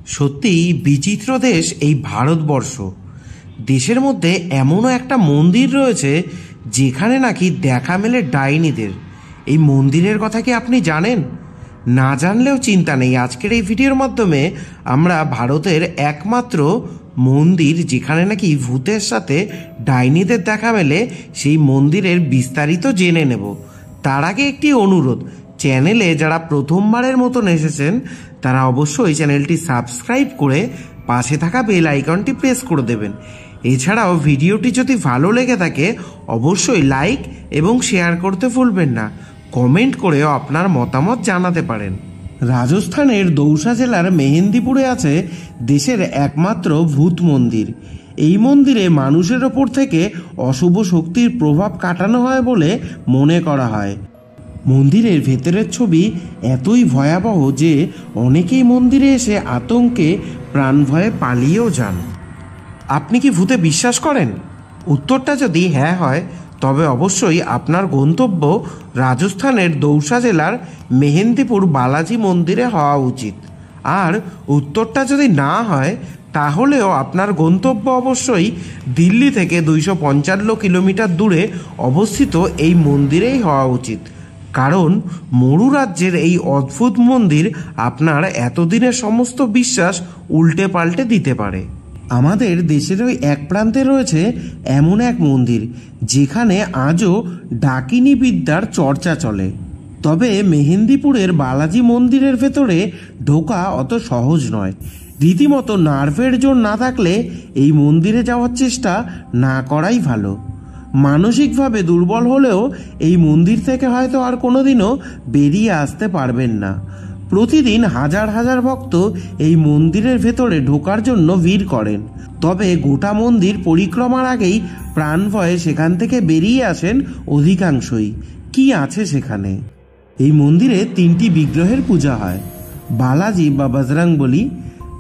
সত্যিই বিচিত্র দেশ এই ভারতবর্ষ। দেশের মধ্যে এমনও একটা মন্দির রয়েছে যেখানে নাকি দেখা মেলে ডাইনিদের। এই মন্দিরের কথা কি আপনি জানেন? না জানলেও চিন্তা নেই, আজকের এই ভিডিওর মাধ্যমে আমরা ভারতের একমাত্র মন্দির যেখানে নাকি ভূতের সাথে ডাইনিদের দেখা মেলে সেই মন্দিরের বিস্তারিত জেনে নেব। তার আগে একটি অনুরোধ, চ্যানেলে যারা প্রথমবারের মতন এসেছেন তারা অবশ্যই চ্যানেলটি সাবস্ক্রাইব করে পাশে থাকা বেল আইকনটি প্রেস করে দেবেন। এছাড়াও ভিডিওটি যদি ভালো লেগে থাকে অবশ্যই লাইক এবং শেয়ার করতে ভুলবেন না। কমেন্ট করেও আপনার মতামত জানাতে পারেন। রাজস্থানের দৌসা জেলার মেহেন্দিপুরে আছে দেশের একমাত্র ভূত মন্দির। এই মন্দিরে মানুষের ওপর থেকে অশুভ শক্তির প্রভাব কাটানো হয় বলে মনে করা হয়। মন্দিরের ভেতরের ছবি এতই ভয়াবহ যে অনেকেই মন্দিরে এসে আতঙ্কে প্রাণ ভয়ে পালিয়েও যান। আপনি কি ভূতে বিশ্বাস করেন? উত্তরটা যদি হ্যাঁ হয় তবে অবশ্যই আপনার গন্তব্য রাজস্থানের দৌসা জেলার মেহেন্দিপুর বালাজি মন্দিরে হওয়া উচিত। আর উত্তরটা যদি না হয় তাহলেও আপনার গন্তব্য অবশ্যই দিল্লি থেকে 255 কিলোমিটার দূরে অবস্থিত এই মন্দিরেই হওয়া উচিত। কারণ মরু রাজ্যের এই অদ্ভুত মন্দির আপনার এতদিনের সমস্ত বিশ্বাস উল্টে পাল্টে দিতে পারে। আমাদের দেশের ওই এক প্রান্তে রয়েছে এমন এক মন্দির যেখানে আজও ডাকিনী বিদ্যার চর্চা চলে। তবে মেহেন্দিপুরের বালাজি মন্দিরের ভেতরে ঢোকা অত সহজ নয়। রীতিমতো নার্ভের জোর না থাকলে এই মন্দিরে যাওয়ার চেষ্টা না করাই ভালো। মানসিকভাবে দুর্বল হলেও এই মন্দির থেকে হয়তো আর কোনোদিনও বেরিয়ে আসতে পারবেন না। প্রতিদিন হাজার হাজার ভক্ত এই মন্দিরের ভেতরে ঢোকার জন্য ভিড় করেন। তবে গোটা মন্দির পরিক্রমার আগেই প্রাণ ভয়ে সেখান থেকে বেরিয়ে আসেন অধিকাংশই। কি আছে সেখানে? এই মন্দিরে 3টি বিগ্রহের পূজা হয়: বালাজি বা বজরংবলী,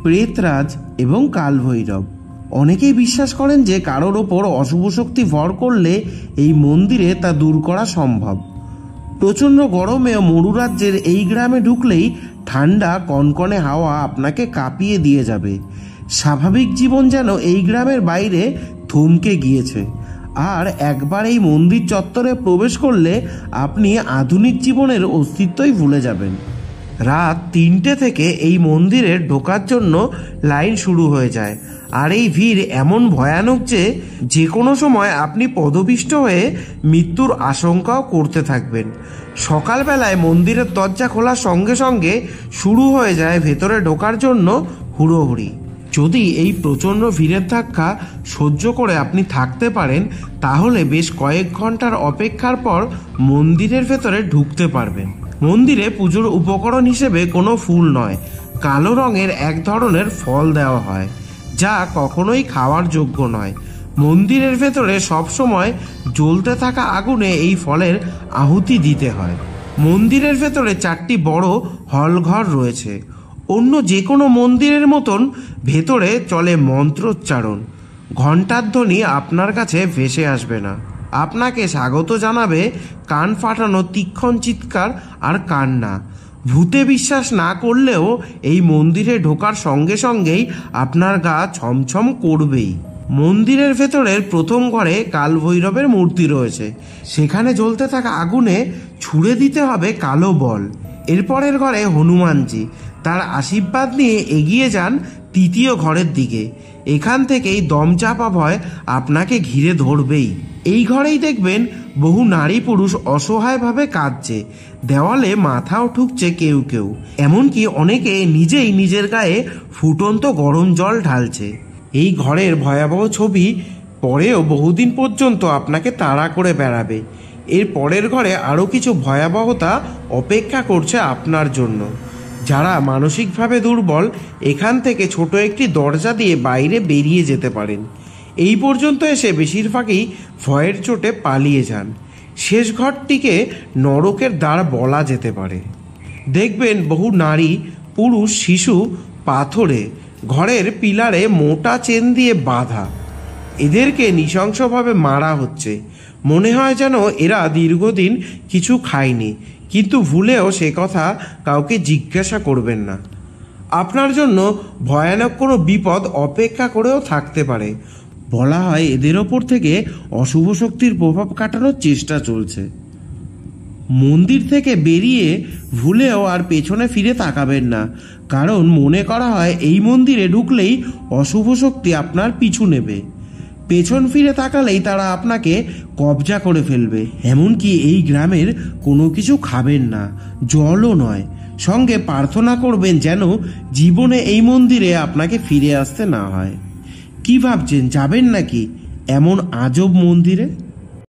প্রেতরাজ এবং কালভৈরব। অনেকেই বিশ্বাস করেন যে কারোর ওপর অশুভ শক্তি ভর করলে এই মন্দিরে তা দূর করা সম্ভব। প্রচণ্ড গরমেও মরু রাজ্যের এই গ্রামে ঢুকলেই ঠান্ডা কনকনে হাওয়া আপনাকে কাঁপিয়ে দিয়ে যাবে। স্বাভাবিক জীবন যেন এই গ্রামের বাইরে থমকে গিয়েছে। আর একবার এই মন্দির চত্বরে প্রবেশ করলে আপনি আধুনিক জীবনের অস্তিত্বই ভুলে যাবেন। রাত 3টে থেকে এই মন্দিরে ঢোকার জন্য লাইন শুরু হয়ে যায়। আর এই ভিড় এমন ভয়ানক যে কোনো সময় আপনি পদপিষ্ট হয়ে মৃত্যুর আশঙ্কাও করতে থাকবেন। সকালবেলায় মন্দিরের দরজা খোলার সঙ্গে সঙ্গে শুরু হয়ে যায় ভেতরে ঢোকার জন্য হুড়োহুড়ি। যদি এই প্রচণ্ড ভিড়ের ধাক্কা সহ্য করে আপনি থাকতে পারেন তাহলে বেশ কয়েক ঘন্টার অপেক্ষার পর মন্দিরের ভেতরে ঢুকতে পারবেন। মন্দিরে পুজোর উপকরণ হিসেবে কোনো ফুল নয়, কালো রঙের এক ধরনের ফল দেওয়া হয় যা কখনোই খাওয়ার যোগ্য নয়। মন্দিরের ভেতরে সবসময় জ্বলতে থাকা আগুনে এই ফলের আহুতি দিতে হয়। মন্দিরের ভেতরে 4টি বড় হলঘর রয়েছে। অন্য যে কোনো মন্দিরের মতন ভেতরে চলে মন্ত্রোচ্চারণ। ঘণ্টার ধ্বনি আপনার কাছে ভেসে আসবে না। আপনাকে স্বাগত জানাবে কান ফাটানো তীক্ষ্ণ চিৎকার আর কান্না। ভূতে বিশ্বাস না করলেও এই মন্দিরে ঢোকার সঙ্গে সঙ্গেই আপনার গা ছমছম করবেই। মন্দিরের ভেতরের প্রথম ঘরে কালভৈরবের মূর্তি রয়েছে। সেখানে জ্বলতে থাকা আগুনে ছুঁড়ে দিতে হবে কালো বল। এরপরের ঘরে হনুমানজি, তার আশীর্বাদ নিয়ে এগিয়ে যান 3য় ঘরের দিকে। এখান থেকেই দমচাপা ভয় আপনাকে ঘিরে ধরবেই। এই ঘরেই দেখবেন বহু নারী পুরুষ অসহায়ভাবে কাঁদছে, দেওয়ালে মাথাও ঠুকছে কেউ কেউ, এমনকি অনেকে নিজেই নিজের গায়ে ফুটন্ত গরম জল ঢালছে। এই ঘরের ভয়াবহ ছবি পরেও বহুদিন পর্যন্ত আপনাকে তাড়া করে বেড়াবে। এর পরের ঘরে আরও কিছু ভয়াবহতা অপেক্ষা করছে আপনার জন্য। যারা মানসিকভাবে দুর্বল এখান থেকে ছোট একটি দরজা দিয়ে বাইরে বেরিয়ে যেতে পারেন। এই পর্যন্ত এসে বেশিরভাগই ভয়ের চোটে পালিয়ে যান। শেষ ঘরটিকে নরকের দ্বার বলা যেতে পারে। দেখবেন বহু নারী, পুরুষ, শিশু পাথরে ঘরের পিলারে মোটা চেন দিয়ে বাঁধা। এদেরকে নৃশংসভাবে মারা হচ্ছে। মনে হয় যেন এরা দীর্ঘদিন কিছু খায়নি, কিন্তু ভুলেও সে কথা কাউকে জিজ্ঞাসা করবেন না। আপনার জন্য ভয়ানক কোনো বিপদ অপেক্ষা করেও থাকতে পারে। বলা হয় এদের ওপর থেকে অশুভ শক্তির প্রভাব কাটানোর চেষ্টা চলছে। মন্দির থেকে বেরিয়ে ভুলেও আর পেছনে ফিরে তাকাবেন না, কারণ মনে করা হয় এই মন্দিরে ঢুকলেই অশুভ শক্তি আপনার পিছু নেবে। পেছন ফিরে তাকালেই তারা আপনাকে কবজা করে ফেলবে। এমনকি এই গ্রামের কোনো কিছু খাবেন না, জলও নয়। সঙ্গে প্রার্থনা করবেন যেন জীবনে এই মন্দিরে আপনাকে ফিরে আসতে না হয়। কি ভাবছেন, যাবেন নাকি এমন আজব মন্দিরে?